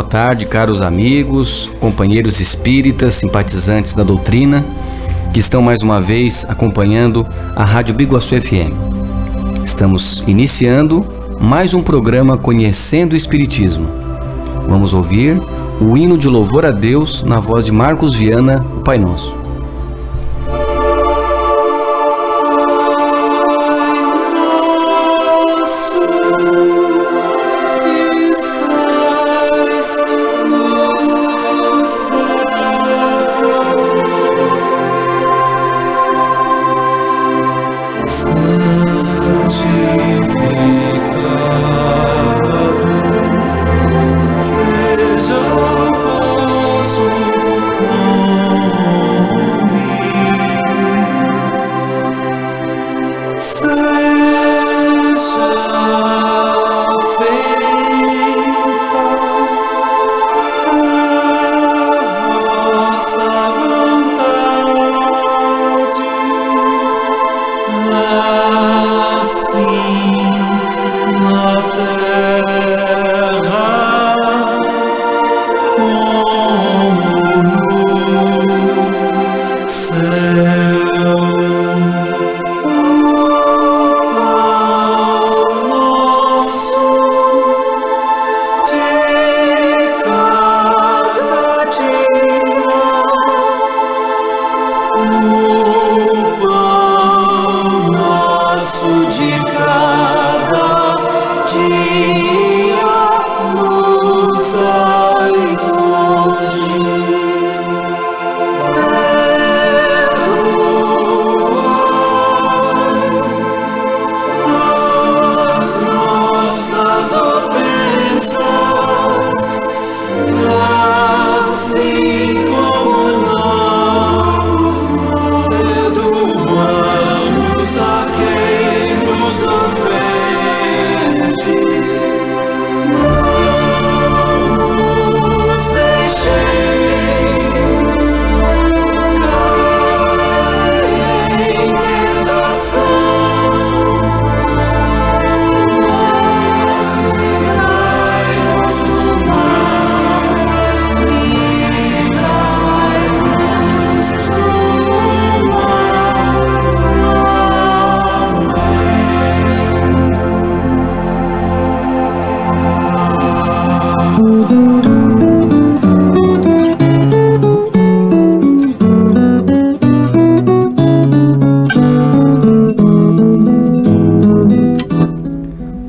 tarde, caros amigos, companheiros espíritas, simpatizantes da doutrina, que estão mais uma vez acompanhando a Rádio Biguaçu FM. Estamos iniciando mais um programa Conhecendo o Espiritismo. Vamos ouvir o hino de louvor a Deus na voz de Marcos Viana, o Pai Nosso.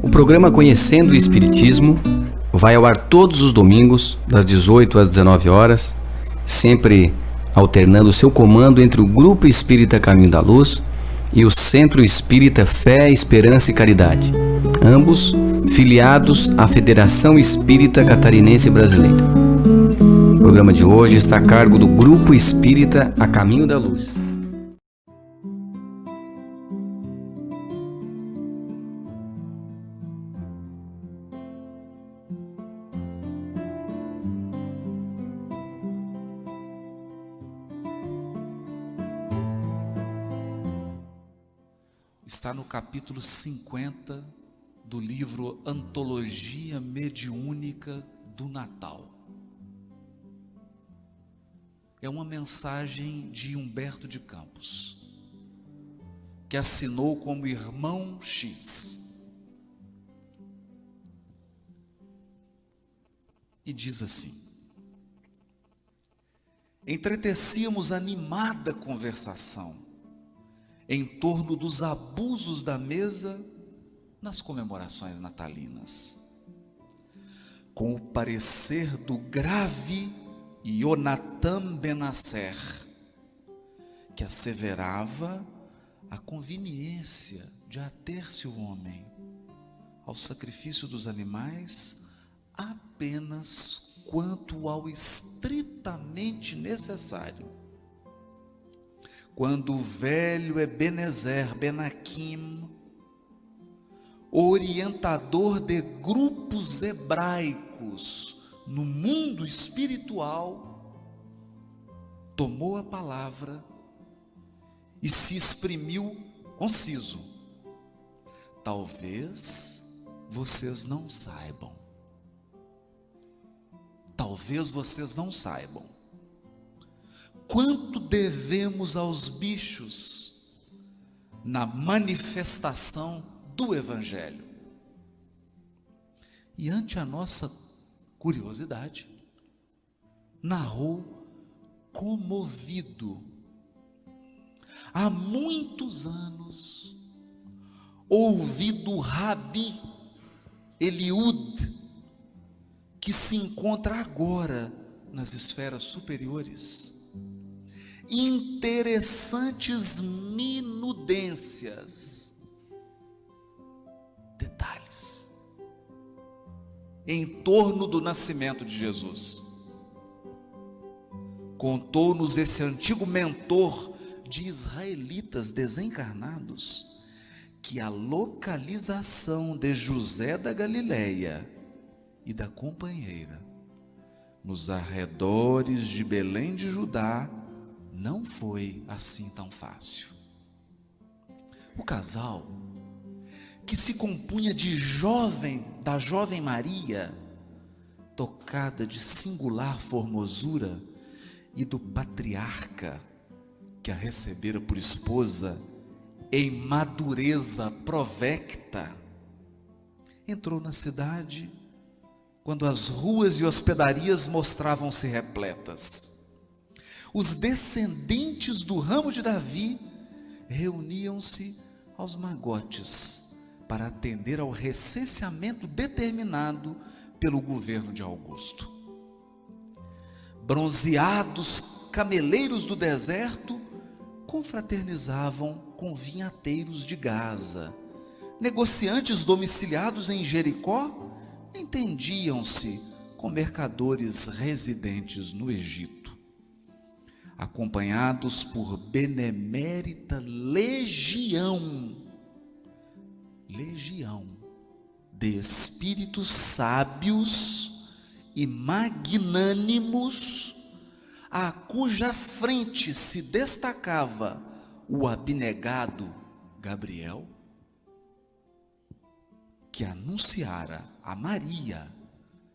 O programa Conhecendo o Espiritismo vai ao ar todos os domingos, das 18 às 19 horas, sempre alternando seu comando entre o Grupo Espírita Caminho da Luz e o Centro Espírita Fé, Esperança e Caridade, ambos filiados à Federação Espírita Catarinense Brasileira. O programa de hoje está a cargo do Grupo Espírita A Caminho da Luz. Está no capítulo 50 do livro Antologia Mediúnica do Natal. É uma mensagem de Humberto de Campos, que assinou como Irmão X. E diz assim: entretecíamos animada conversação em torno dos abusos da mesa nas comemorações natalinas, com o parecer do grave Yonatan Benasser, que asseverava a conveniência de ater-se o homem ao sacrifício dos animais apenas quanto ao estritamente necessário. Quando o velho Ebenezer Ben-Hakim, orientador de grupos hebraicos no mundo espiritual, tomou a palavra e se exprimiu conciso: talvez vocês não saibam, talvez vocês não saibam, quanto devemos aos bichos na manifestação do Evangelho. E ante a nossa curiosidade, narrou comovido: há muitos anos ouvi do Rabi Eliud, que se encontra agora nas esferas superiores, interessantes minudências, detalhes, em torno do nascimento de Jesus. Contou-nos esse antigo mentor de israelitas desencarnados que a localização de José da Galileia e da companheira nos arredores de Belém de Judá não foi assim tão fácil. O casal, que se compunha da jovem Maria, tocada de singular formosura, e do patriarca, que a recebera por esposa em madureza provecta, entrou na cidade quando as ruas e hospedarias mostravam-se repletas. Os descendentes do ramo de Davi reuniam-se aos magotes para atender ao recenseamento determinado pelo governo de Augusto. Bronzeados cameleiros do deserto confraternizavam com vinhateiros de Gaza. Negociantes domiciliados em Jericó entendiam-se com mercadores residentes no Egito. Acompanhados por benemérita legião de espíritos sábios e magnânimos, a cuja frente se destacava o abnegado Gabriel, que anunciara a Maria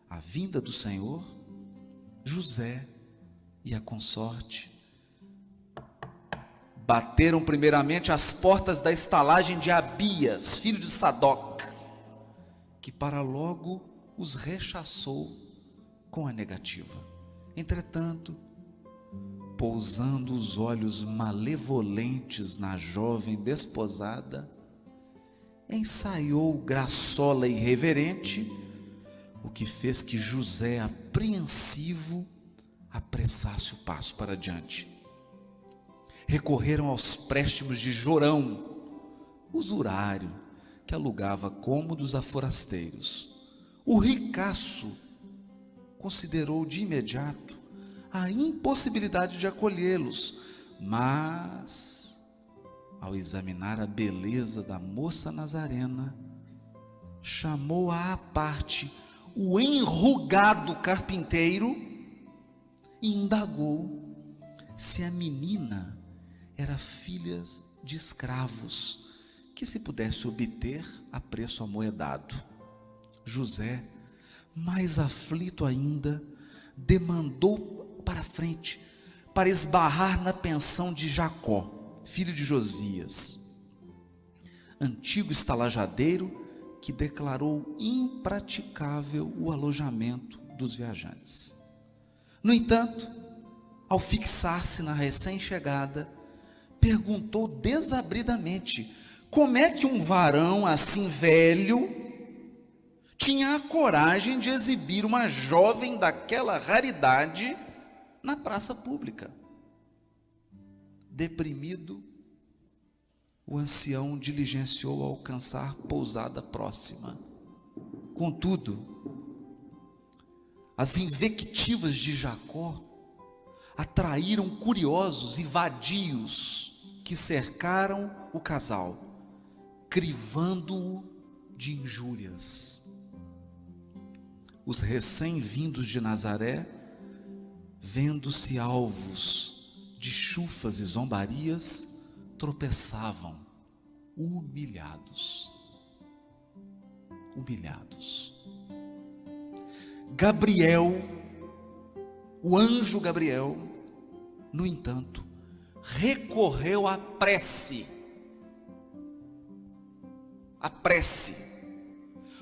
a vinda do Senhor, José e a consorte bateram primeiramente as portas da estalagem de Abias, filho de Sadoc, que para logo os rechaçou com a negativa. Entretanto, pousando os olhos malevolentes na jovem desposada, ensaiou graçola irreverente, o que fez que José, apreensivo, apressasse o passo para diante. Recorreram aos préstimos de Jorão, usurário, que alugava cômodos a forasteiros. O ricaço considerou de imediato a impossibilidade de acolhê-los, mas, ao examinar a beleza da moça nazarena, chamou-a à parte o enrugado carpinteiro e indagou se a menina era filha de escravos, que se pudesse obter a preço amoedado. José, mais aflito ainda, demandou para frente, para esbarrar na pensão de Jacó, filho de Josias, antigo estalajadeiro, que declarou impraticável o alojamento dos viajantes. No entanto, ao fixar-se na recém-chegada, perguntou desabridamente como é que um varão assim velho tinha a coragem de exibir uma jovem daquela raridade na praça pública. Deprimido, o ancião diligenciou alcançar pousada próxima. Contudo, as invectivas de Jacó atraíram curiosos e vadios que cercaram o casal, crivando-o de injúrias. Os recém-vindos de Nazaré, vendo-se alvos de chufas e zombarias, tropeçavam, humilhados. Gabriel O anjo Gabriel, no entanto, recorreu à prece,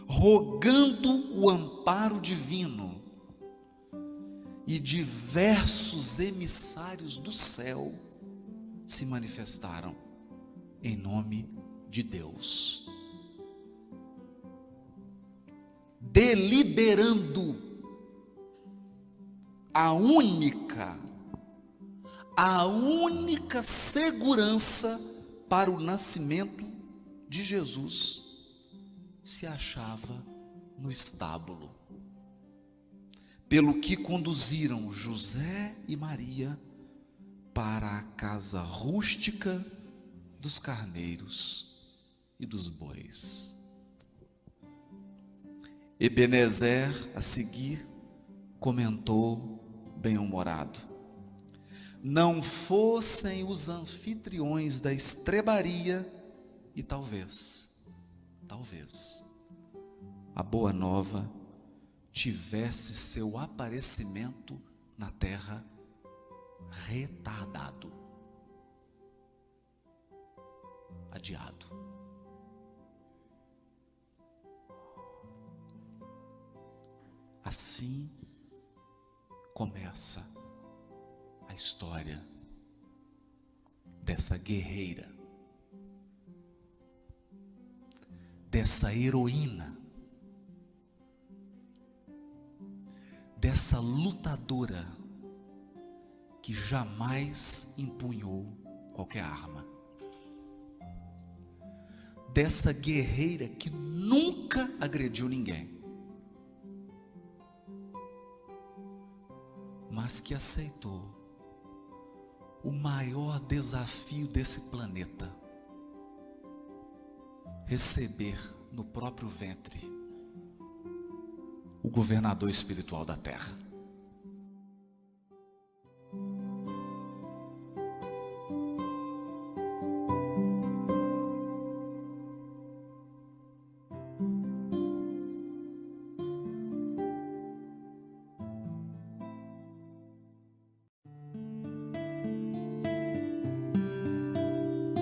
rogando o amparo divino, e diversos emissários do céu se manifestaram em nome de Deus, deliberando a única segurança para o nascimento de Jesus se achava no estábulo, pelo que conduziram José e Maria para a casa rústica dos carneiros e dos bois. Ebenezer, a seguir, comentou bem-humorado: não fossem os anfitriões da estrebaria e talvez a boa nova tivesse seu aparecimento na terra retardado, adiado. Assim começa a história dessa guerreira, dessa heroína, dessa lutadora que jamais empunhou qualquer arma, dessa guerreira que nunca agrediu ninguém, mas que aceitou o maior desafio desse planeta: receber no próprio ventre o governador espiritual da terra.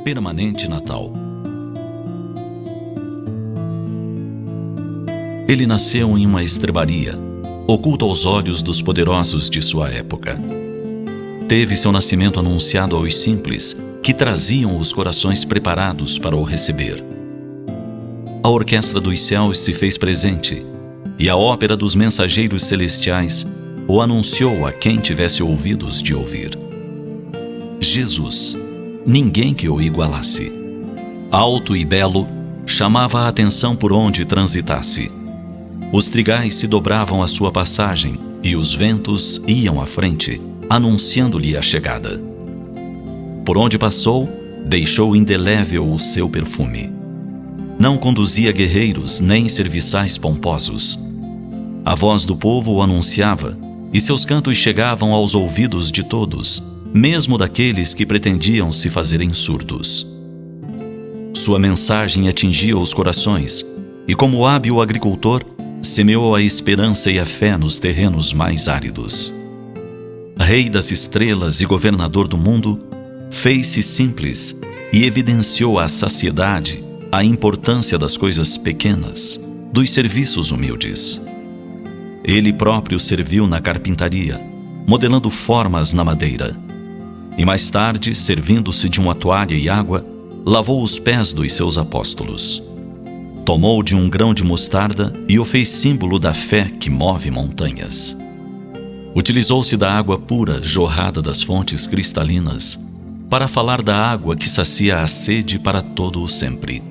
Permanente Natal. Ele nasceu em uma estrebaria, oculto aos olhos dos poderosos de sua época. Teve seu nascimento anunciado aos simples, que traziam os corações preparados para o receber. A orquestra dos céus se fez presente, e a ópera dos mensageiros celestiais o anunciou a quem tivesse ouvidos de ouvir. Jesus, ninguém que o igualasse. Alto e belo, chamava a atenção por onde transitasse. Os trigais se dobravam à sua passagem e os ventos iam à frente, anunciando-lhe a chegada. Por onde passou, deixou indelével o seu perfume. Não conduzia guerreiros nem serviçais pomposos. A voz do povo o anunciava, e seus cantos chegavam aos ouvidos de todos, mesmo daqueles que pretendiam se fazerem surdos. Sua mensagem atingia os corações, e como hábil agricultor, semeou a esperança e a fé nos terrenos mais áridos. Rei das estrelas e governador do mundo, fez-se simples e evidenciou à saciedade a importância das coisas pequenas, dos serviços humildes. Ele próprio serviu na carpintaria, modelando formas na madeira. E mais tarde, servindo-se de uma toalha e água, lavou os pés dos seus apóstolos. Tomou de um grão de mostarda e o fez símbolo da fé que move montanhas. Utilizou-se da água pura jorrada das fontes cristalinas para falar da água que sacia a sede para todo o sempre.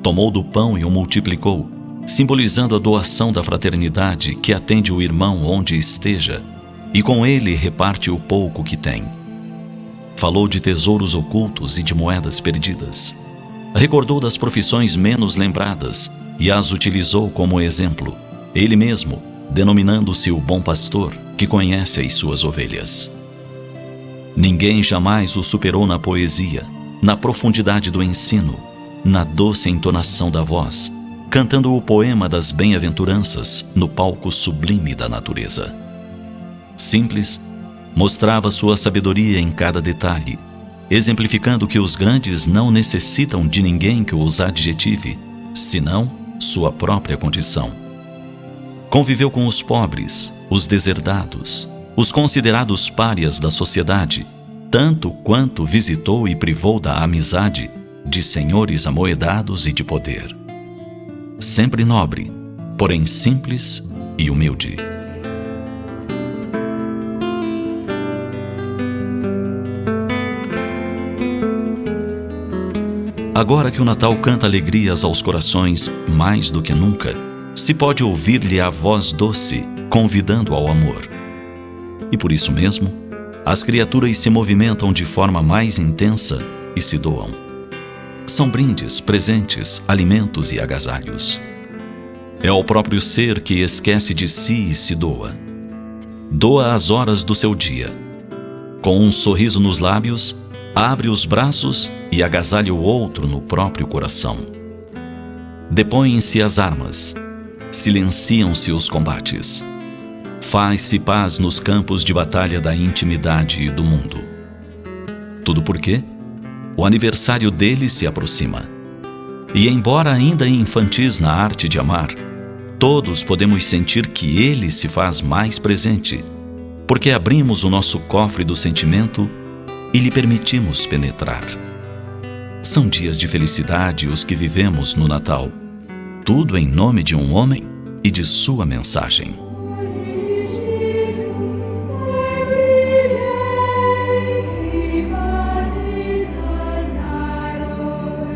Tomou do pão e o multiplicou, simbolizando a doação da fraternidade que atende o irmão onde esteja e com ele reparte o pouco que tem. Falou de tesouros ocultos e de moedas perdidas. Recordou das profissões menos lembradas e as utilizou como exemplo, ele mesmo, denominando-se o bom pastor, que conhece as suas ovelhas. Ninguém jamais o superou na poesia, na profundidade do ensino, na doce entonação da voz, cantando o poema das bem-aventuranças no palco sublime da natureza. Simples, mostrava sua sabedoria em cada detalhe, exemplificando que os grandes não necessitam de ninguém que os adjetive, senão sua própria condição. Conviveu com os pobres, os deserdados, os considerados párias da sociedade, tanto quanto visitou e privou da amizade de senhores amoedados e de poder. Sempre nobre, porém simples e humilde. Agora que o Natal canta alegrias aos corações mais do que nunca, se pode ouvir-lhe a voz doce, convidando ao amor. E por isso mesmo, as criaturas se movimentam de forma mais intensa e se doam. São brindes, presentes, alimentos e agasalhos. É o próprio ser que esquece de si e se doa. Doa as horas do seu dia. Com um sorriso nos lábios, abre os braços e agasalha o outro no próprio coração. Depõem-se as armas, silenciam-se os combates. Faz-se paz nos campos de batalha da intimidade e do mundo. Tudo porque o aniversário dele se aproxima. E embora ainda infantis na arte de amar, todos podemos sentir que ele se faz mais presente, porque abrimos o nosso cofre do sentimento e lhe permitimos penetrar. São dias de felicidade os que vivemos no Natal, tudo em nome de um homem e de sua mensagem.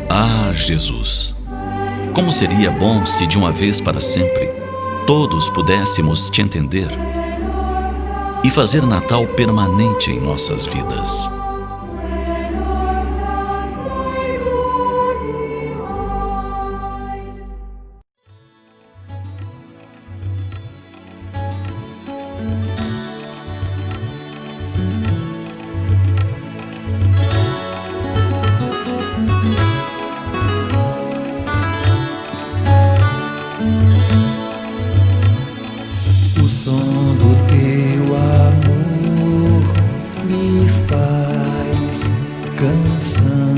Ah, Jesus! Como seria bom se de uma vez para sempre todos pudéssemos te entender e fazer Natal permanente em nossas vidas. O som do teu amor me faz canção,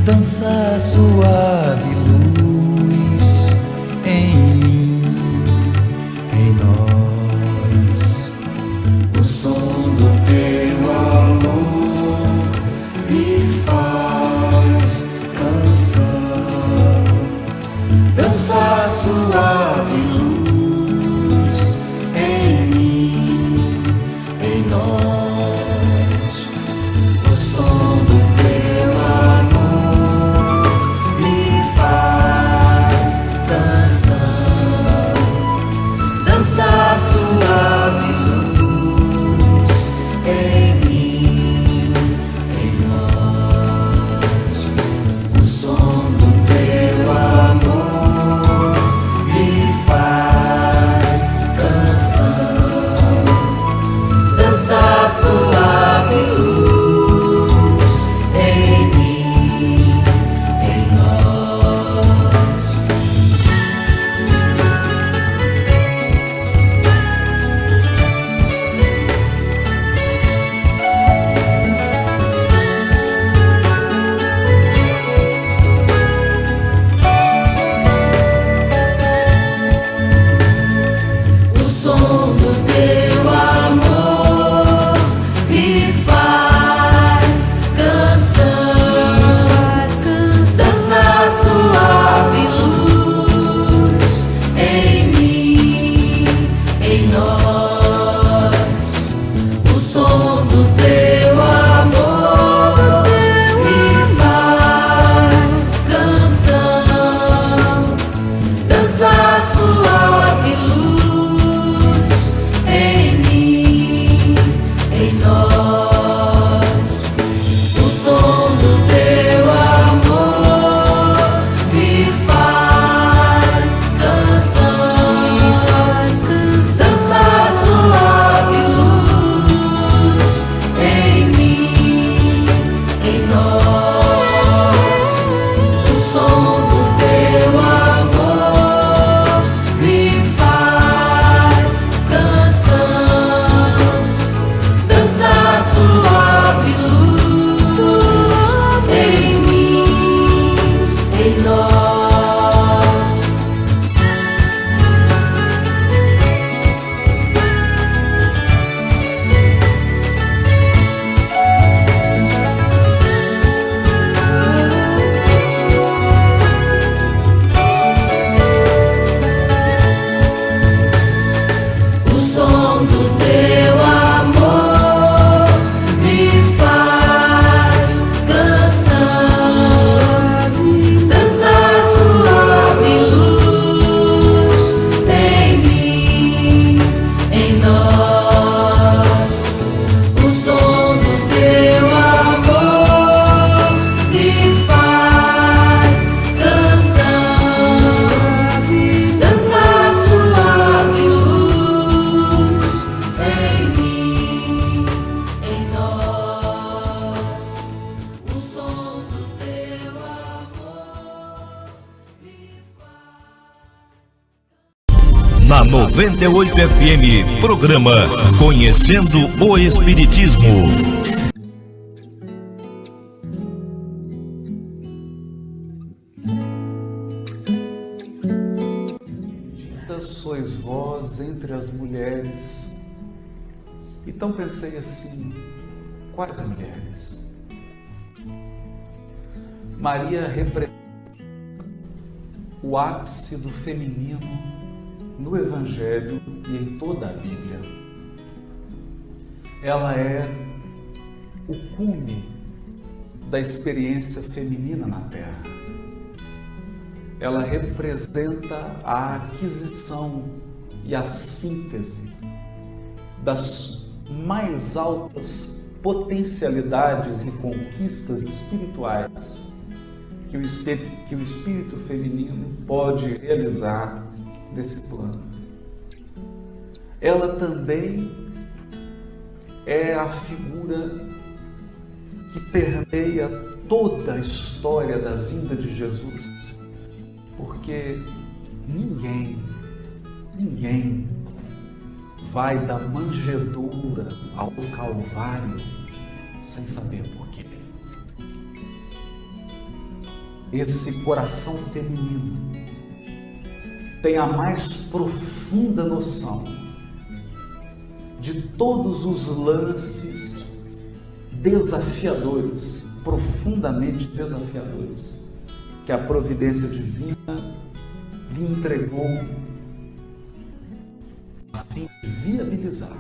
dança suave luz em mim, em nós. O som do teu amor me faz canção, dança suave luz em mim, em nós. O som do teu amor me faz Na 98 FM, programa Conhecendo o Espiritismo. Bendita sois vós entre as mulheres. Então pensei assim, quais mulheres? Maria representa o ápice do feminino no Evangelho e em toda a Bíblia. Ela é o cume da experiência feminina na Terra. Ela representa a aquisição e a síntese das mais altas potencialidades e conquistas espirituais que o espírito feminino pode realizar nesse plano. Ela também é a figura que permeia toda a história da vinda de Jesus, porque ninguém vai da manjedoura ao Calvário sem saber por quê. Esse coração feminino tem a mais profunda noção de todos os lances desafiadores, profundamente desafiadores, que a providência divina lhe entregou a fim de viabilizar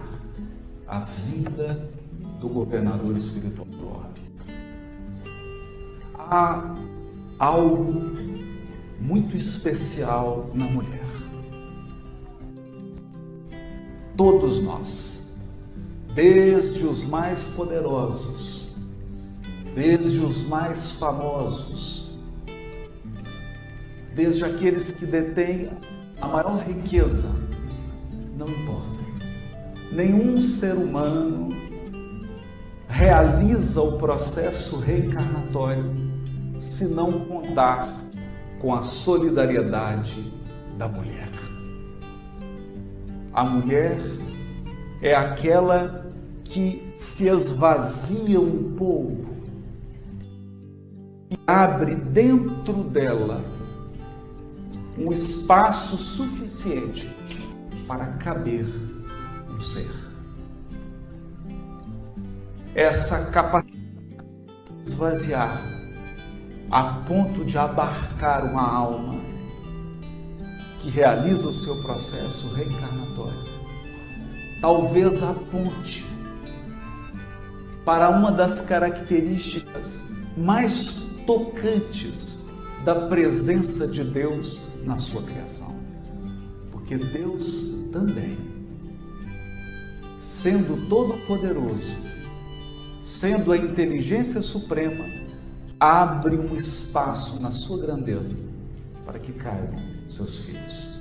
a vinda do governador espiritual do orbe. Há algo muito especial na mulher. Todos nós, desde os mais poderosos, desde os mais famosos, desde aqueles que detêm a maior riqueza, não importa. Nenhum ser humano realiza o processo reencarnatório se não contar com a solidariedade da mulher. A mulher é aquela que se esvazia um pouco e abre dentro dela um espaço suficiente para caber um ser. Essa capacidade de esvaziar a ponto de abarcar uma alma que realiza o seu processo reencarnatório, talvez aponte para uma das características mais tocantes da presença de Deus na sua criação. Porque Deus também, sendo todo-poderoso, sendo a inteligência suprema, abre um espaço na sua grandeza para que caibam seus filhos.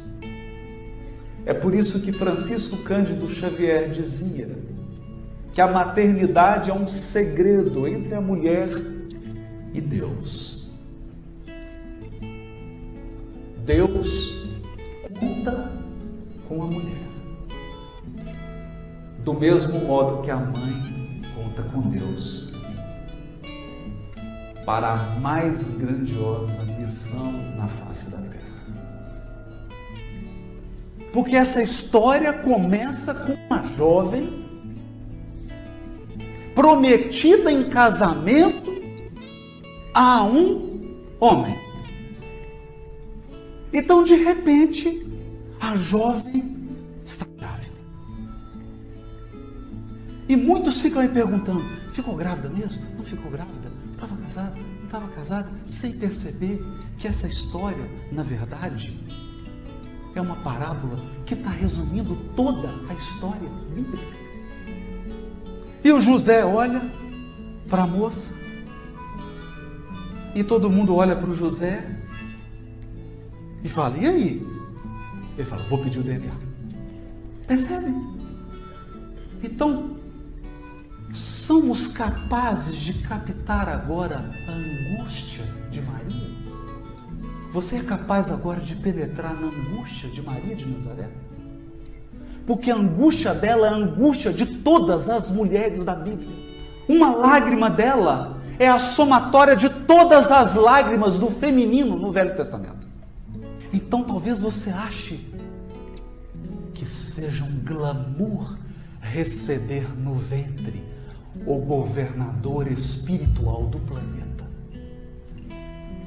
É por isso que Francisco Cândido Xavier dizia que a maternidade é um segredo entre a mulher e Deus. Deus conta com a mulher, do mesmo modo que a mãe conta com Deus para a mais grandiosa missão na face da terra. Porque essa história começa com uma jovem prometida em casamento a um homem. Então, de repente, a jovem está grávida. E muitos ficam aí perguntando: ficou grávida mesmo? Não ficou grávida? Estava casada? Não estava casada? Sem perceber que essa história, na verdade, é uma parábola que está resumindo toda a história bíblica. E o José olha para a moça, e todo mundo olha para o José e fala: e aí? Ele fala: vou pedir o DNA. Percebe? Então, somos capazes de captar agora a angústia de Maria? Você é capaz agora de penetrar na angústia de Maria de Nazaré? porque a angústia dela é a angústia de todas as mulheres da Bíblia. Uma lágrima dela é a somatória de todas as lágrimas do feminino no Velho Testamento. Então talvez você ache que seja um glamour receber no ventre o governador espiritual do planeta.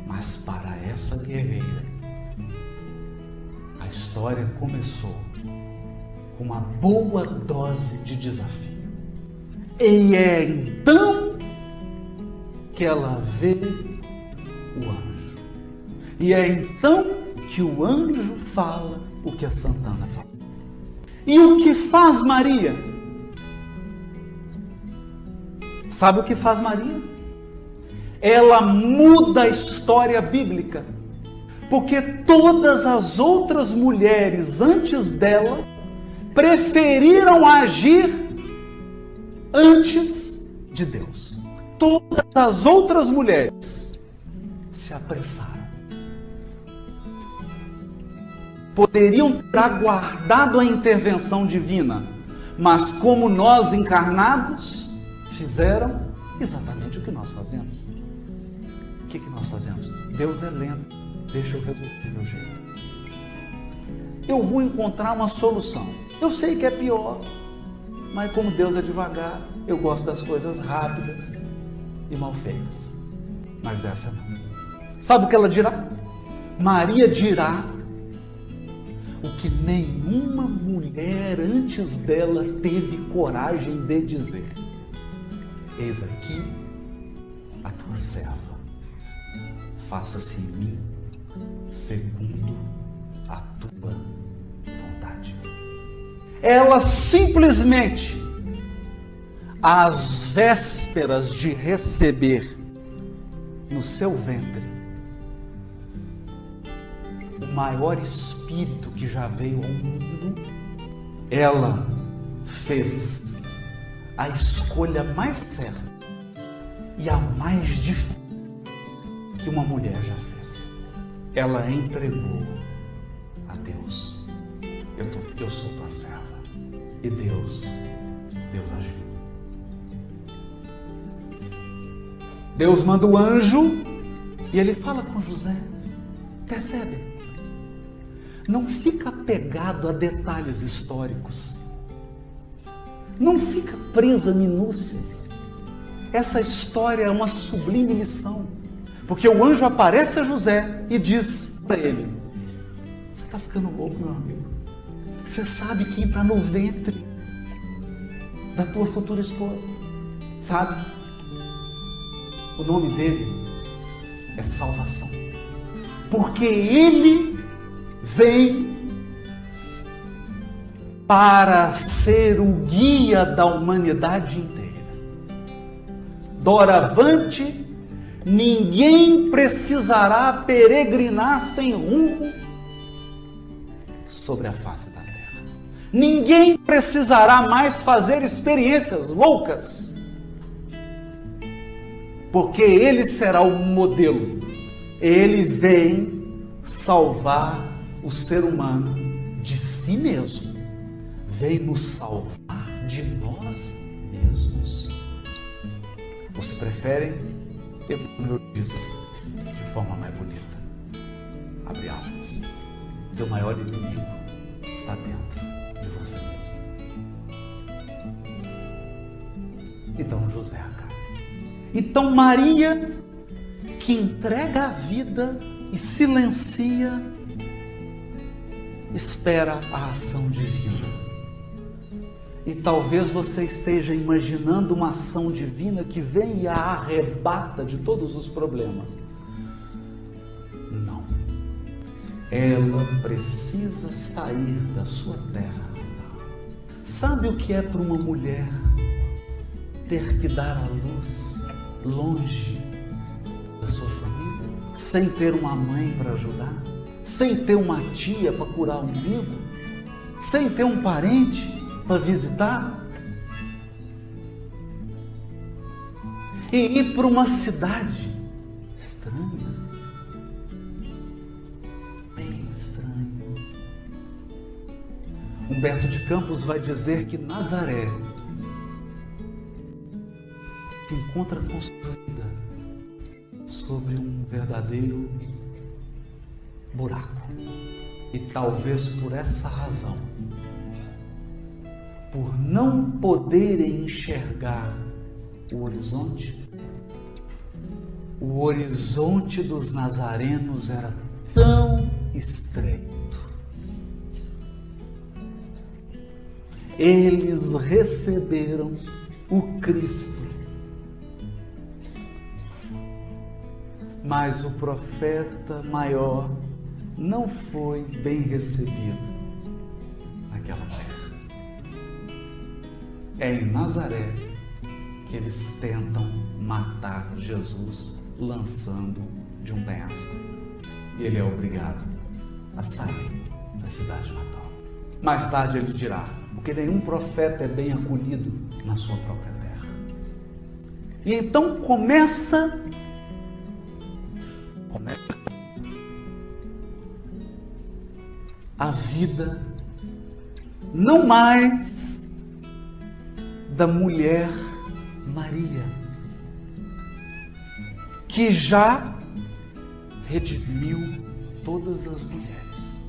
Mas para essa guerreira, a história começou com uma boa dose de desafio. E é então que ela vê o anjo. E é então que o anjo fala o que a Santana fala. E o que faz Maria? Sabe o que faz Maria? Ela muda a história bíblica, porque todas as outras mulheres antes dela preferiram agir antes de Deus. Todas as outras mulheres se apressaram. Poderiam ter aguardado a intervenção divina, mas como nós encarnados, fizeram exatamente o que nós fazemos. O que nós fazemos? Deus é lento, deixa eu resolver do meu jeito. Eu vou encontrar uma solução. Eu sei que é pior, mas como Deus é devagar, eu gosto das coisas rápidas e mal feitas. Mas essa não. Sabe o que ela dirá? Maria dirá o que nenhuma mulher antes dela teve coragem de dizer. Eis aqui a tua serva, faça-se em mim segundo a tua vontade. Ela simplesmente, às vésperas de receber no seu ventre o maior espírito que já veio ao mundo, ela fez a escolha mais certa e a mais difícil que uma mulher já fez. Ela entregou a Deus. Eu sou tua serva. E Deus agiu. Deus manda o anjo e ele fala com José. Percebe? Não fica apegado a detalhes históricos. Não fica preso a minúcias. Essa história é uma sublime lição. Porque o anjo aparece a José e diz para ele: você está ficando louco, meu amigo. Você sabe quem está no ventre da tua futura esposa. Sabe? O nome dele é salvação. Porque ele vem para ser o guia da humanidade inteira. Doravante, ninguém precisará peregrinar sem rumo sobre a face da terra. Ninguém precisará mais fazer experiências loucas, porque ele será o modelo. Ele vem salvar o ser humano de si mesmo. Vem nos salvar de nós mesmos. Você prefere? Eu disse de forma mais bonita. Abre aspas. Teu maior inimigo está dentro de você mesmo. Então José acaba. Então Maria, que entrega a vida e silencia, espera a ação divina. E talvez você esteja imaginando uma ação divina que vem e a arrebata de todos os problemas. Não. Ela precisa sair da sua terra. Sabe o que é para uma mulher ter que dar à luz longe da sua família? Sem ter uma mãe para ajudar? Sem ter uma tia para curar o umbigo? Sem ter um parente para visitar? E ir para uma cidade estranha, bem estranha, Humberto de Campos vai dizer que Nazaré se encontra construída sobre um verdadeiro buraco. E talvez por essa razão, por não poderem enxergar o horizonte dos nazarenos era tão estreito. Eles receberam o Cristo, mas o profeta maior não foi bem recebido naquela terra. É em Nazaré que eles tentam matar Jesus lançando de um penhasco. E ele é obrigado a sair da cidade natal. Mais tarde ele dirá, porque nenhum profeta é bem acolhido na sua própria terra. E então começa a vida não mais da mulher Maria, que já redimiu todas as mulheres.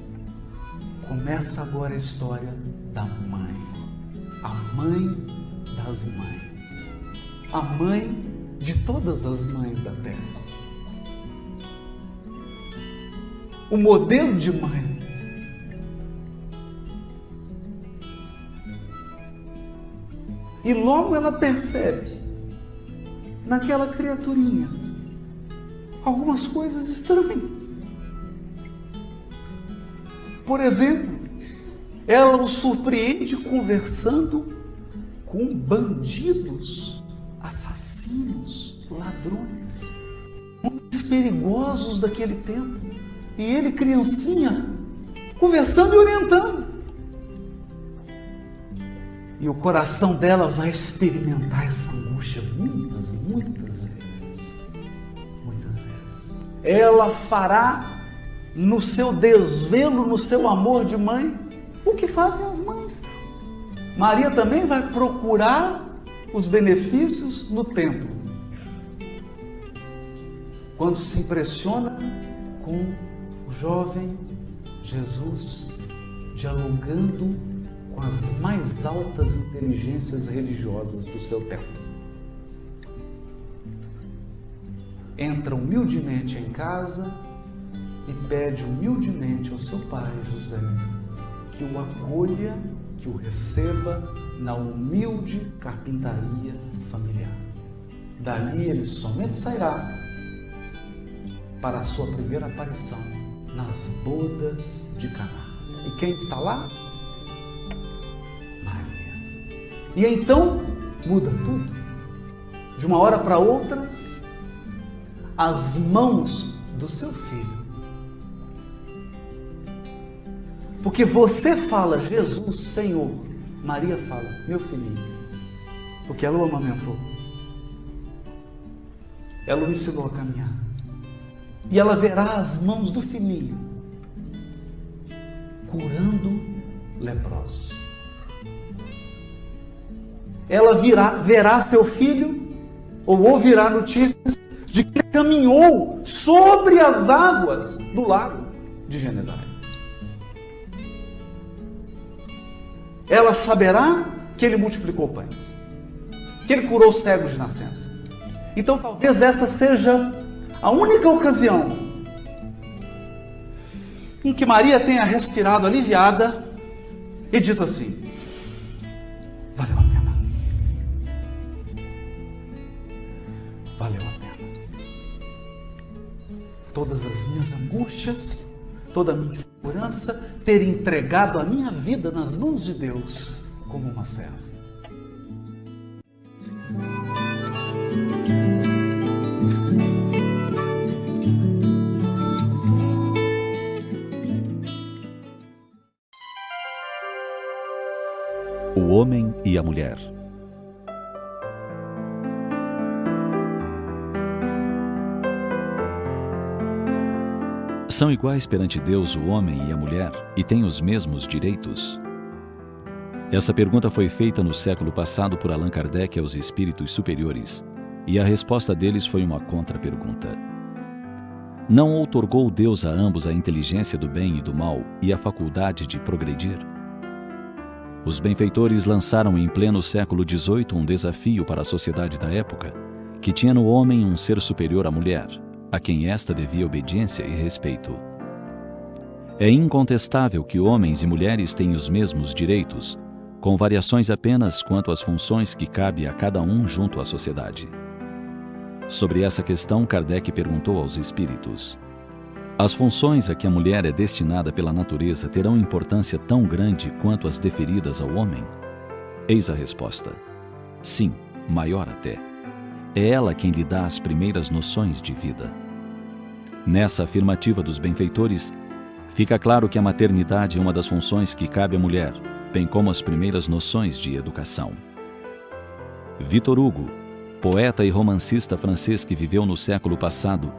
Começa agora a história da mãe, a mãe das mães, a mãe de todas as mães da terra. O modelo de mãe. E logo ela percebe naquela criaturinha algumas coisas estranhas. Por exemplo, ela o surpreende conversando com bandidos, assassinos, ladrões, homens perigosos daquele tempo. E ele, criancinha, conversando e orientando. E o coração dela vai experimentar essa angústia muitas vezes. Muitas vezes. Ela fará no seu desvelo, no seu amor de mãe, o que fazem as mães. Maria também vai procurar os benefícios no templo. Quando se impressiona com o jovem Jesus dialogando com as mais altas inteligências religiosas do seu tempo. Entra humildemente em casa e pede humildemente ao seu pai José que o acolha, que o receba na humilde carpintaria familiar. Dali ele somente sairá para a sua primeira aparição nas bodas de Caná. E quem está lá? E então muda tudo. De uma hora para outra, as mãos do seu filho. Porque você fala Jesus, Senhor. Maria fala, meu filhinho. Porque ela o amamentou. Ela o ensinou a caminhar. E ela verá as mãos do filhinho curando leprosos. Ela verá seu filho, ou ouvirá notícias de que ele caminhou sobre as águas do lago de Genezaré. Ela saberá que ele multiplicou pães, que ele curou cegos de nascença. Então talvez essa seja a única ocasião em que Maria tenha respirado aliviada e dito assim, valeu a pena. Valeu a pena. Todas as minhas angústias, toda a minha insegurança, ter entregado a minha vida nas mãos de Deus como uma serva. O homem e a mulher. São iguais perante Deus o homem e a mulher e têm os mesmos direitos? Essa pergunta foi feita no século passado por Allan Kardec aos espíritos superiores, e a resposta deles foi uma contra-pergunta. Não outorgou Deus a ambos a inteligência do bem e do mal e a faculdade de progredir? Os benfeitores lançaram em pleno século XVIII um desafio para a sociedade da época, que tinha no homem um ser superior à mulher, a quem esta devia obediência e respeito. É incontestável que homens e mulheres têm os mesmos direitos, com variações apenas quanto às funções que cabe a cada um junto à sociedade. Sobre essa questão, Kardec perguntou aos espíritos: as funções a que a mulher é destinada pela natureza terão importância tão grande quanto as deferidas ao homem? Eis a resposta: sim, maior até. É ela quem lhe dá as primeiras noções de vida. Nessa afirmativa dos benfeitores, fica claro que a maternidade é uma das funções que cabe à mulher, bem como as primeiras noções de educação. Victor Hugo, poeta e romancista francês que viveu no século passado,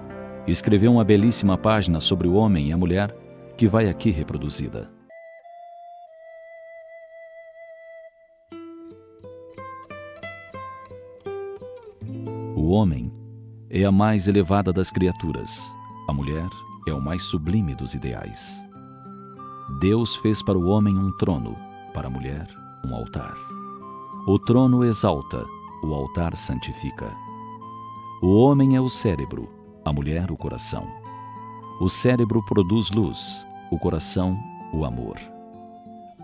escreveu uma belíssima página sobre o homem e a mulher, que vai aqui reproduzida. O homem é a mais elevada das criaturas, a mulher é o mais sublime dos ideais. Deus fez para o homem um trono, para a mulher um altar. O trono exalta, o altar santifica. O homem é o cérebro, a mulher o coração. O cérebro produz luz, o coração o amor.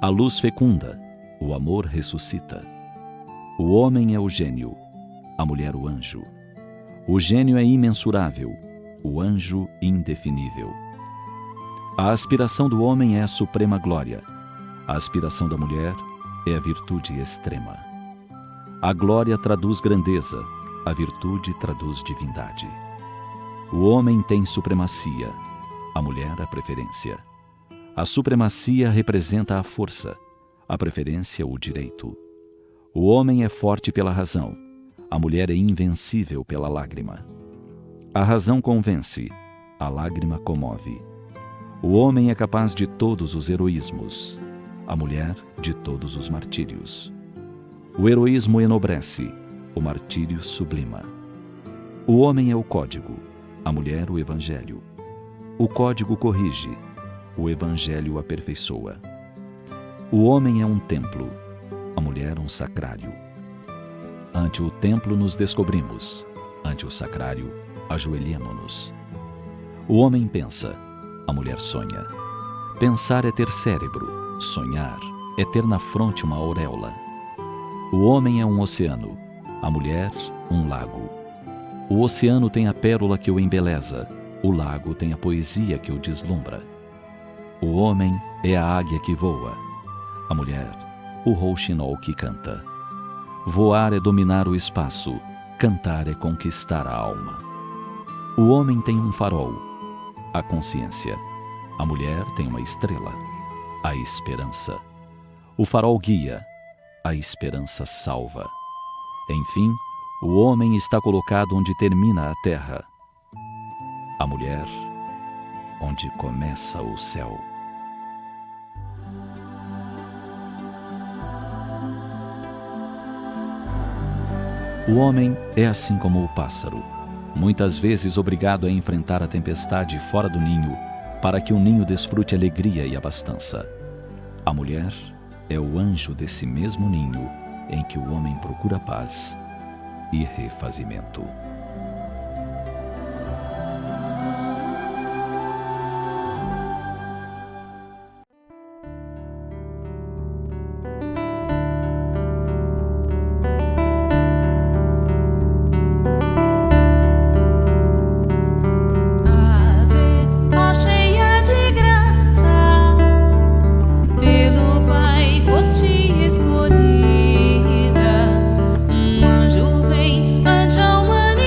A luz fecunda, o amor ressuscita. O homem é o gênio, a mulher o anjo. O gênio é imensurável, o anjo indefinível. A aspiração do homem é a suprema glória. A aspiração da mulher é a virtude extrema. A glória traduz grandeza, a virtude traduz divindade. O homem tem supremacia, a mulher a preferência. A supremacia representa a força, a preferência o direito. O homem é forte pela razão, a mulher é invencível pela lágrima. A razão convence, a lágrima comove. O homem é capaz de todos os heroísmos, a mulher de todos os martírios. O heroísmo enobrece, o martírio sublima. O homem é o código, a mulher o evangelho. O código corrige, o evangelho aperfeiçoa. O homem é um templo, a mulher um sacrário. Ante o templo nos descobrimos, ante o sacrário ajoelhemo-nos. O homem pensa, a mulher sonha. Pensar é ter cérebro, sonhar é ter na fronte uma auréola. O homem é um oceano, a mulher um lago. O oceano tem a pérola que o embeleza, o lago tem a poesia que o deslumbra. O homem é a águia que voa, a mulher o rouxinol que canta. Voar é dominar o espaço, cantar é conquistar a alma. O homem tem um farol, a consciência. A mulher tem uma estrela, a esperança. O farol guia, a esperança salva. Enfim, o homem está colocado onde termina a terra. A mulher, onde começa o céu. O homem é assim como o pássaro, muitas vezes obrigado a enfrentar a tempestade fora do ninho, para que o ninho desfrute alegria e abastança. A mulher é o anjo desse mesmo ninho em que o homem procura paz e refazimento. Escolhida, um anjo vem ante a humanidade.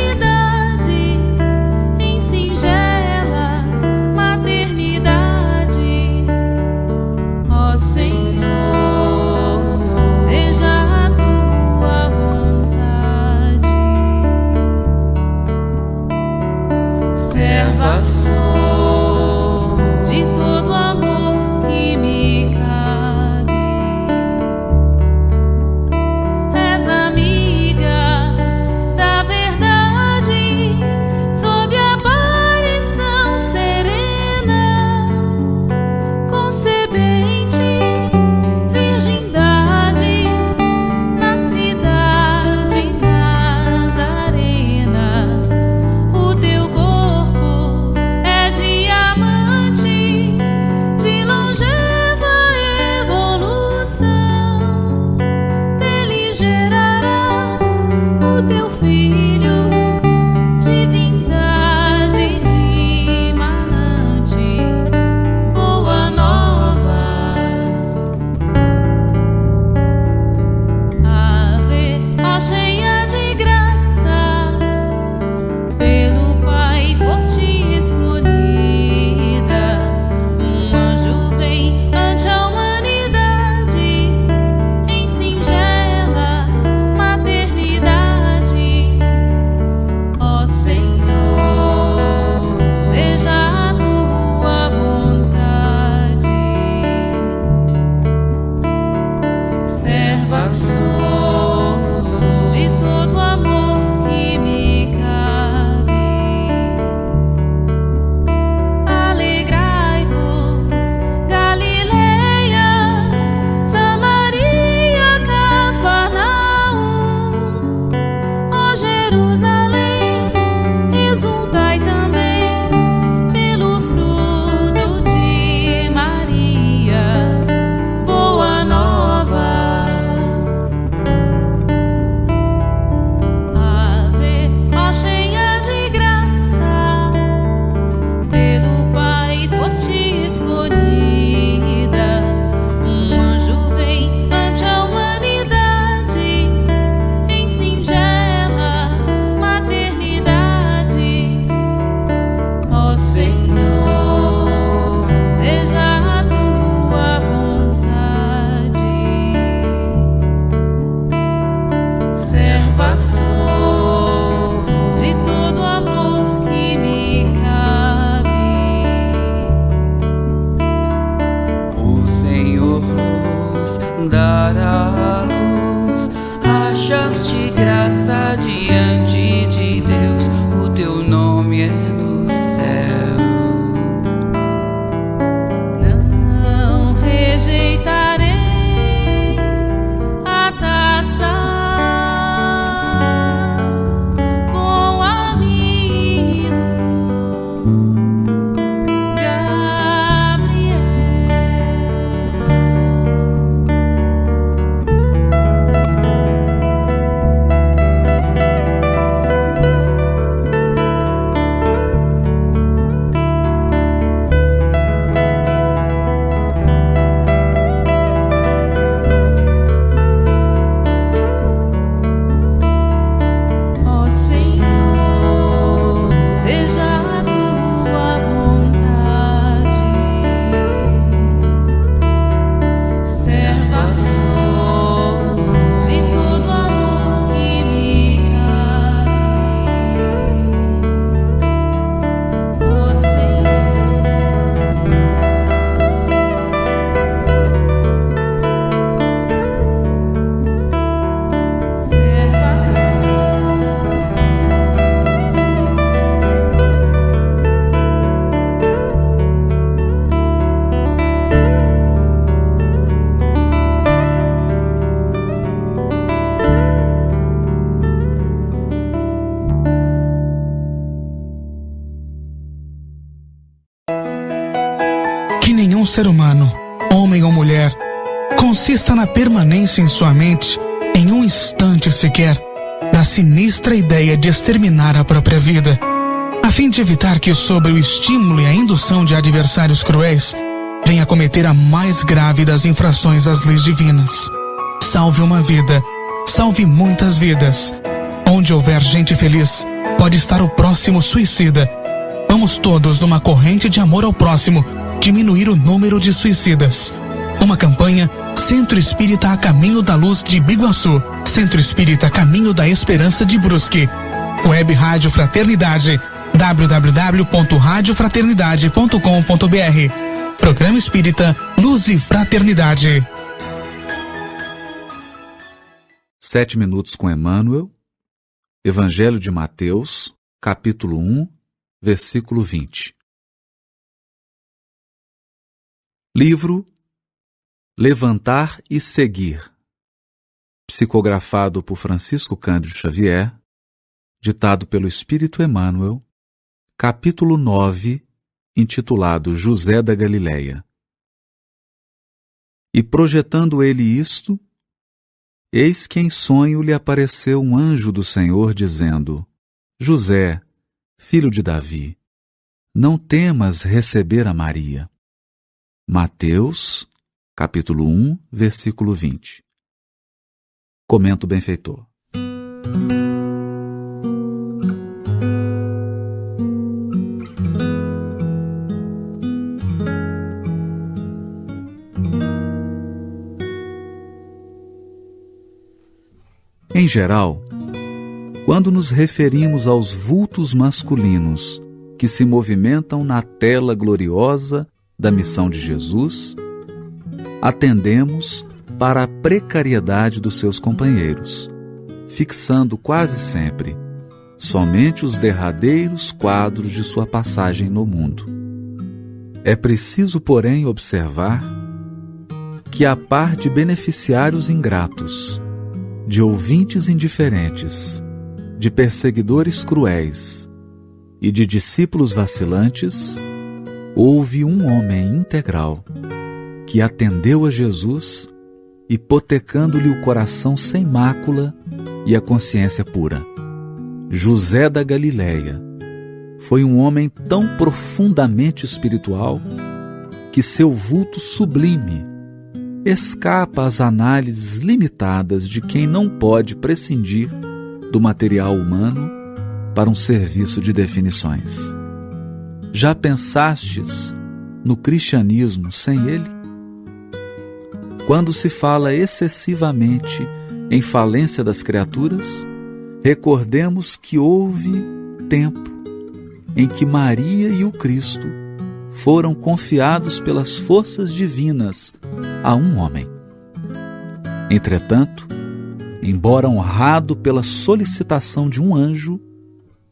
nenhum ser humano, homem ou mulher, consista na permanência em sua mente, em um instante sequer, da sinistra ideia de exterminar a própria vida, a fim de evitar que, sob o estímulo e a indução de adversários cruéis, venha cometer a mais grave das infrações às leis divinas. Salve uma vida, salve muitas vidas. Onde houver gente feliz, pode estar o próximo suicida. Vamos todos, numa corrente de amor ao próximo, diminuir o número de suicidas. Uma campanha Centro Espírita a Caminho da Luz de Biguaçu, Centro Espírita a Caminho da Esperança de Brusque. Web Rádio Fraternidade, www.radiofraternidade.com.br. Programa Espírita Luz e Fraternidade. 7 minutos com Emmanuel. Evangelho de Mateus, capítulo 1, versículo 20. Livro Levantar e Seguir, psicografado por Francisco Cândido Xavier, ditado pelo Espírito Emmanuel, capítulo 9, intitulado José da Galileia. E projetando ele isto, eis que em sonho lhe apareceu um anjo do Senhor, dizendo: José, filho de Davi, não temas receber a Maria. Mateus, capítulo 1, versículo 20. Comenta o benfeitor. Em geral, quando nos referimos aos vultos masculinos que se movimentam na tela gloriosa da missão de Jesus, atendemos para a precariedade dos seus companheiros, fixando quase sempre somente os derradeiros quadros de sua passagem no mundo. É preciso, porém, observar que, a par de beneficiários ingratos, de ouvintes indiferentes, de perseguidores cruéis e de discípulos vacilantes, houve um homem integral que atendeu a Jesus, hipotecando-lhe o coração sem mácula e a consciência pura. José da Galileia foi um homem tão profundamente espiritual que seu vulto sublime escapa às análises limitadas de quem não pode prescindir do material humano para um serviço de definições. Já pensastes no cristianismo sem ele? Quando se fala excessivamente em falência das criaturas, recordemos que houve tempo em que Maria e o Cristo foram confiados pelas forças divinas a um homem. Entretanto, embora honrado pela solicitação de um anjo,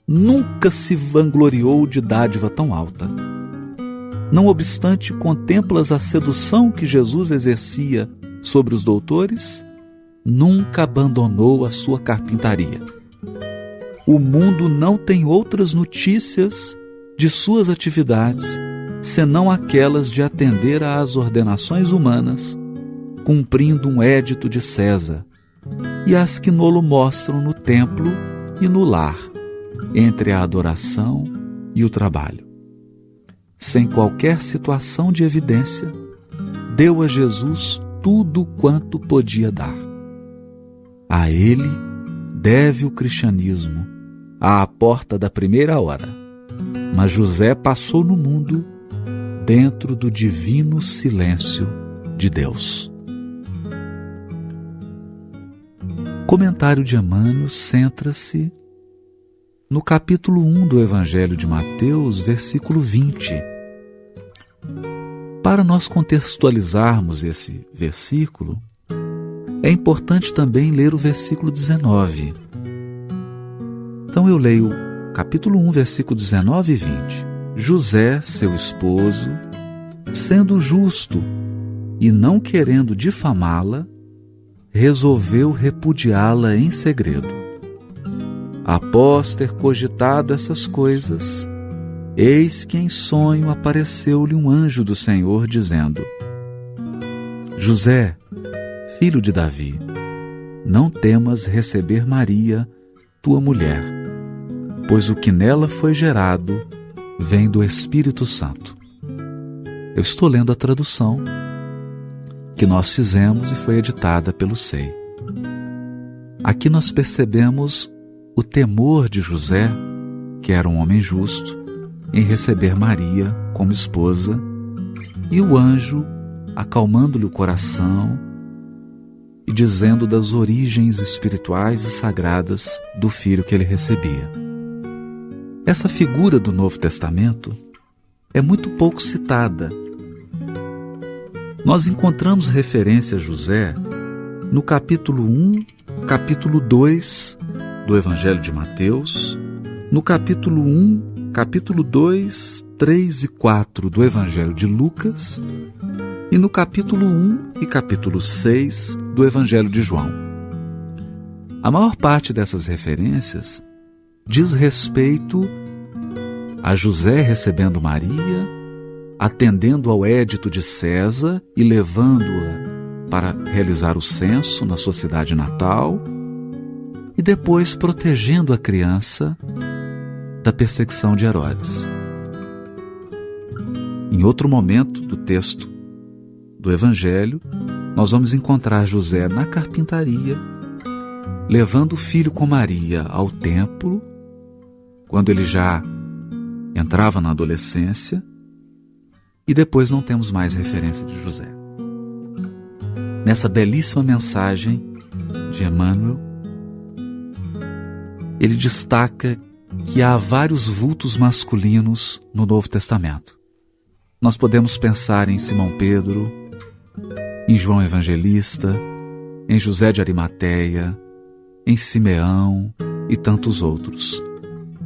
nunca se vangloriou de dádiva tão alta. Não obstante, contemplas a sedução que Jesus exercia sobre os doutores, nunca abandonou a sua carpintaria. O mundo não tem outras notícias de suas atividades senão aquelas de atender às ordenações humanas, cumprindo um édito de César, e as que nolo mostram no templo e no lar, entre a adoração e o trabalho. Sem qualquer situação de evidência, deu a Jesus tudo quanto podia dar. A ele deve o cristianismo, à porta da primeira hora, mas José passou no mundo dentro do divino silêncio de Deus. O comentário de Emmanuel centra-se no capítulo 1 do Evangelho de Mateus, versículo 20. Para nós contextualizarmos esse versículo, é importante também ler o versículo 19. Então eu leio capítulo 1, versículo 19 e 20. José, seu esposo, sendo justo e não querendo difamá-la, resolveu repudiá-la em segredo. Após ter cogitado essas coisas, eis que em sonho apareceu-lhe um anjo do Senhor, dizendo: José, filho de Davi, não temas receber Maria, tua mulher, pois o que nela foi gerado vem do Espírito Santo. Eu estou lendo a tradução que nós fizemos e foi editada pelo SEI. Aqui nós percebemos o temor de José, que era um homem justo, em receber Maria como esposa, e o anjo acalmando-lhe o coração e dizendo das origens espirituais e sagradas do filho que ele recebia. Essa figura do Novo Testamento é muito pouco citada. Nós encontramos referência a José no capítulo 1, capítulo 2 do Evangelho de Mateus, no capítulo 1, capítulo 2, 3 e 4 do Evangelho de Lucas e no capítulo 1 e capítulo 6 do Evangelho de João. A maior parte dessas referências diz respeito a José recebendo Maria, atendendo ao édito de César e levando-a para realizar o censo na sua cidade natal, e depois protegendo a criança da perseguição de Herodes. Em outro momento do texto do Evangelho, nós vamos encontrar José na carpintaria, levando o filho com Maria ao templo, quando ele já entrava na adolescência, e depois não temos mais referência de José. Nessa belíssima mensagem de Emmanuel, ele destaca que há vários vultos masculinos no Novo Testamento. Nós podemos pensar em Simão Pedro, em João Evangelista, em José de Arimateia, em Simeão e tantos outros.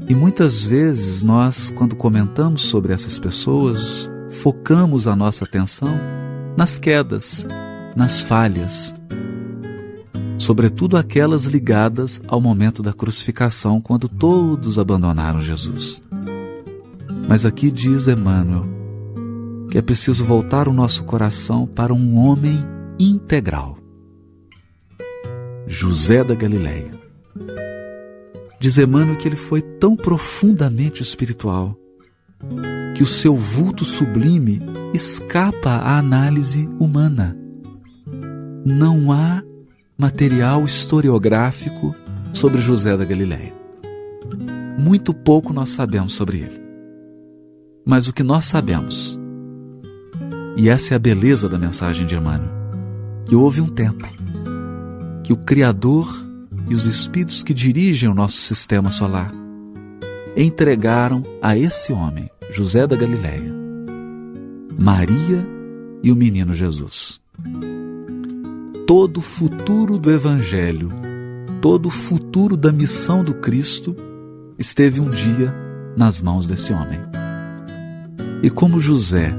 E muitas vezes nós, quando comentamos sobre essas pessoas, focamos a nossa atenção nas quedas, nas falhas, sobretudo aquelas ligadas ao momento da crucificação, quando todos abandonaram Jesus. Mas aqui diz Emmanuel que é preciso voltar o nosso coração para um homem integral. José da Galileia. Diz Emmanuel que ele foi tão profundamente espiritual que o seu vulto sublime escapa à análise humana. Não há material historiográfico sobre José da Galileia. Muito pouco nós sabemos sobre ele. Mas o que nós sabemos, e essa é a beleza da mensagem de Emmanuel, que houve um tempo que o Criador e os espíritos que dirigem o nosso sistema solar entregaram a esse homem, José da Galileia, Maria e o menino Jesus. Todo o futuro do Evangelho, todo o futuro da missão do Cristo esteve um dia nas mãos desse homem. E como José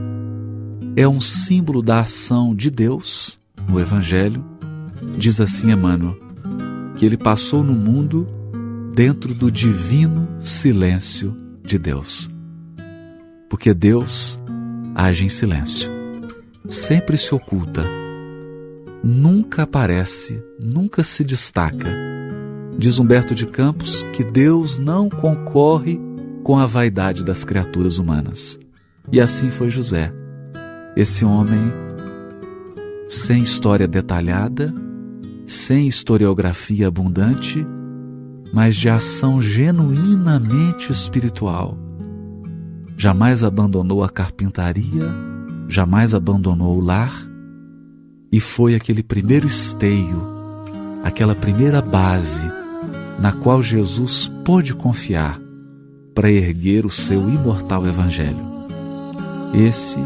é um símbolo da ação de Deus no Evangelho, diz assim Emmanuel, que ele passou no mundo dentro do divino silêncio de Deus. Porque Deus age em silêncio, sempre se oculta, nunca aparece, nunca se destaca. Diz Humberto de Campos que Deus não concorre com a vaidade das criaturas humanas. E assim foi José, esse homem sem história detalhada, sem historiografia abundante, mas de ação genuinamente espiritual. Jamais abandonou a carpintaria, jamais abandonou o lar, e foi aquele primeiro esteio, aquela primeira base na qual Jesus pôde confiar para erguer o seu imortal Evangelho. Esse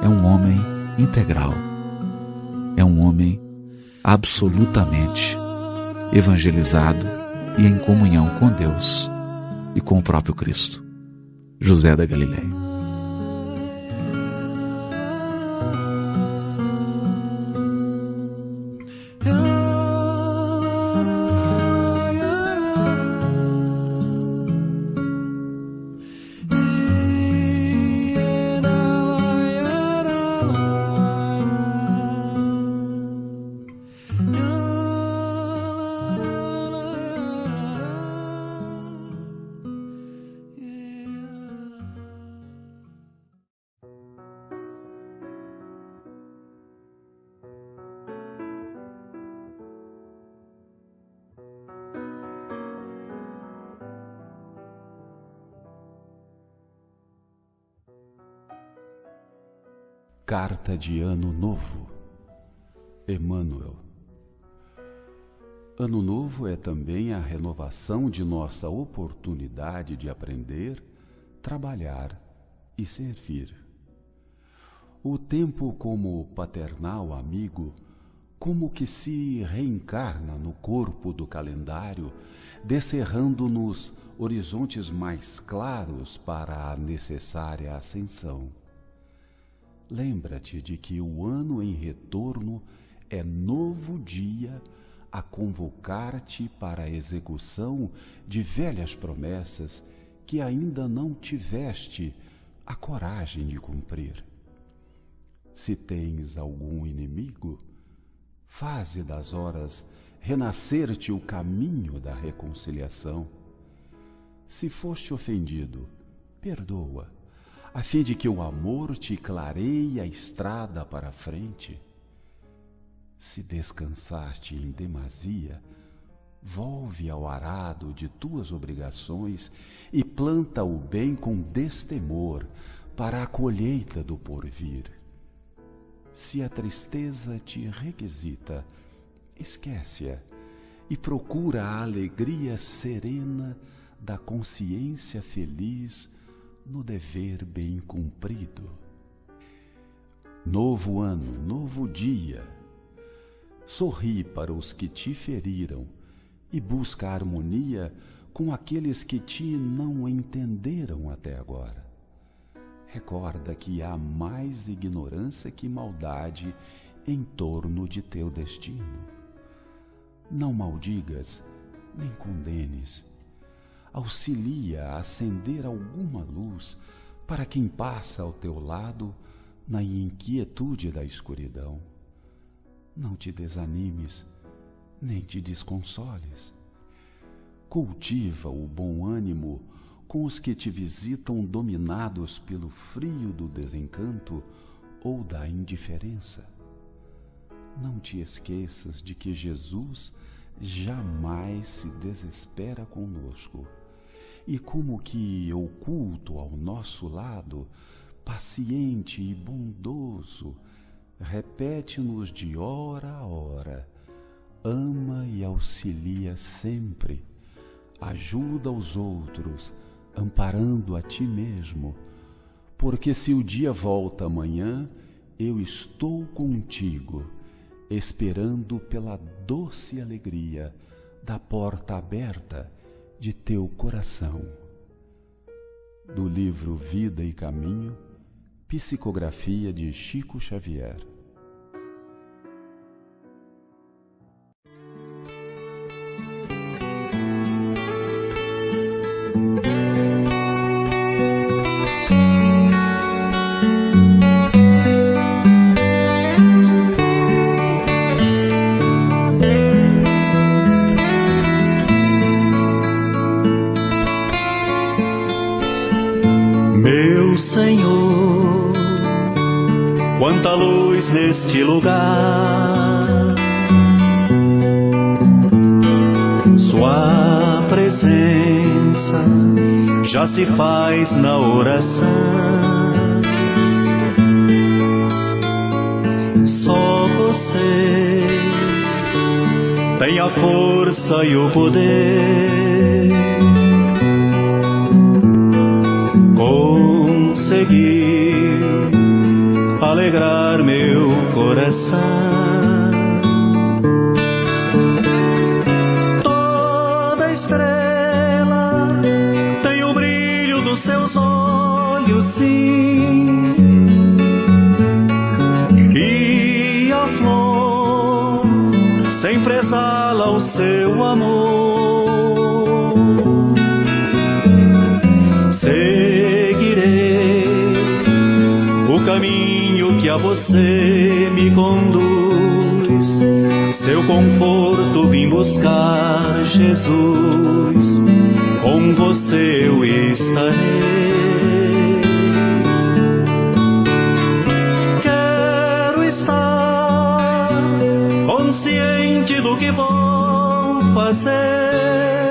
é um homem integral, é um homem absolutamente evangelizado e em comunhão com Deus e com o próprio Cristo. José da Galileia. Carta de Ano Novo. Emmanuel. Ano Novo é também a renovação de nossa oportunidade de aprender, trabalhar e servir. O tempo como paternal amigo, como que se reencarna no corpo do calendário, descerrando-nos horizontes mais claros para a necessária ascensão. Lembra-te de que o ano em retorno é novo dia a convocar-te para a execução de velhas promessas que ainda não tiveste a coragem de cumprir. Se tens algum inimigo, faze das horas renascer-te o caminho da reconciliação. Se foste ofendido, perdoa, a fim de que o amor te clareie a estrada para a frente. Se descansaste em demasia, volve ao arado de tuas obrigações e planta o bem com destemor para a colheita do porvir. Se a tristeza te requisita, esquece-a e procura a alegria serena da consciência feliz no dever bem cumprido. Novo ano, novo dia. Sorri para os que te feriram e busca a harmonia com aqueles que te não entenderam até agora. Recorda que há mais ignorância que maldade em torno de teu destino. Não maldigas, nem condenes. Auxilia a acender alguma luz para quem passa ao teu lado na inquietude da escuridão. Não te desanimes, nem te desconsoles. Cultiva o bom ânimo com os que te visitam dominados pelo frio do desencanto ou da indiferença. Não te esqueças de que Jesus jamais se desespera conosco e, como que oculto ao nosso lado, paciente e bondoso, repete-nos de hora a hora: ama e auxilia sempre, ajuda os outros, amparando a ti mesmo, porque se o dia volta amanhã, eu estou contigo, esperando pela doce alegria da porta aberta de teu coração. Do livro Vida e Caminho, psicografia de Chico Xavier. Quanta luz neste lugar, sua presença já se faz na oração. Só você tem a força e o poder conseguir alegrar meu coração. Toda estrela tem o brilho dos seus olhos, sim, e a flor sempre exala o seu amor. Seguirei o caminho que a você me conduz, seu conforto vim buscar, Jesus, com você eu estarei. Quero estar consciente do que vou fazer,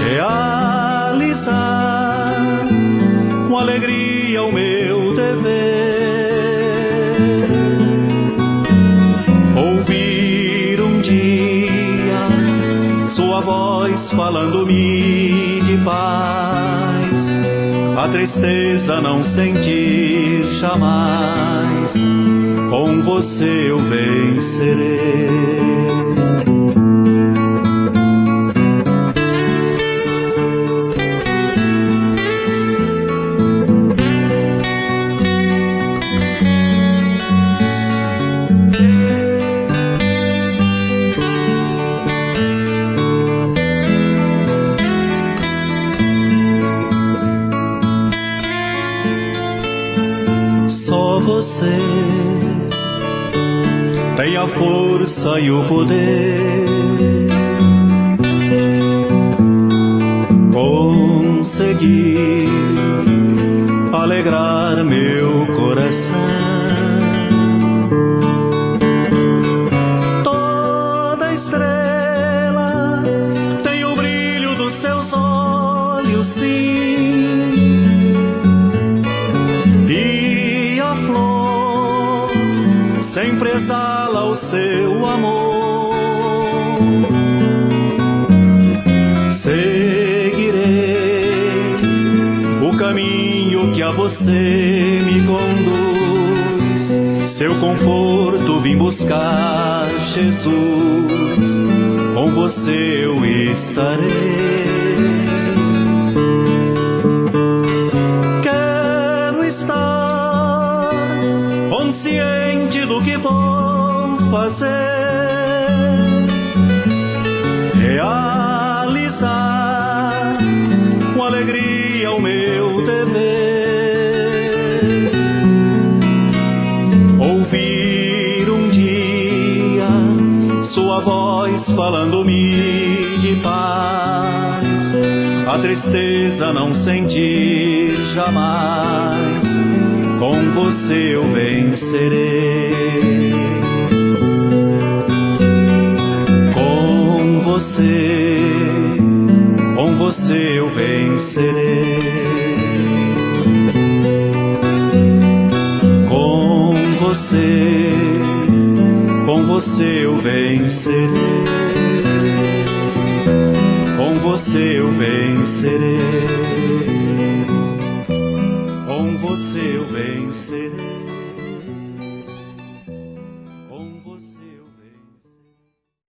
realizar com alegria alegria o meu dever. Ouvir um dia sua voz falando-me de paz, a tristeza não sentir jamais, com você eu vencerei. Tem a força e o poder, conseguir alegrar meu coração. Toda estrela tem o brilho dos seus olhos, sim, e a flor sempre exala o seu amor. Seguirei o caminho que a você me conduz, seu conforto vim buscar, Jesus, com você eu estarei. Quero estar consciente do que vou fazer, realizar com alegria o meu dever. Ouvir um dia sua voz falando-me de paz, a tristeza não sentir jamais, com você eu vencerei. Com você eu vencerei. Com você eu vencerei. Com você eu vencerei.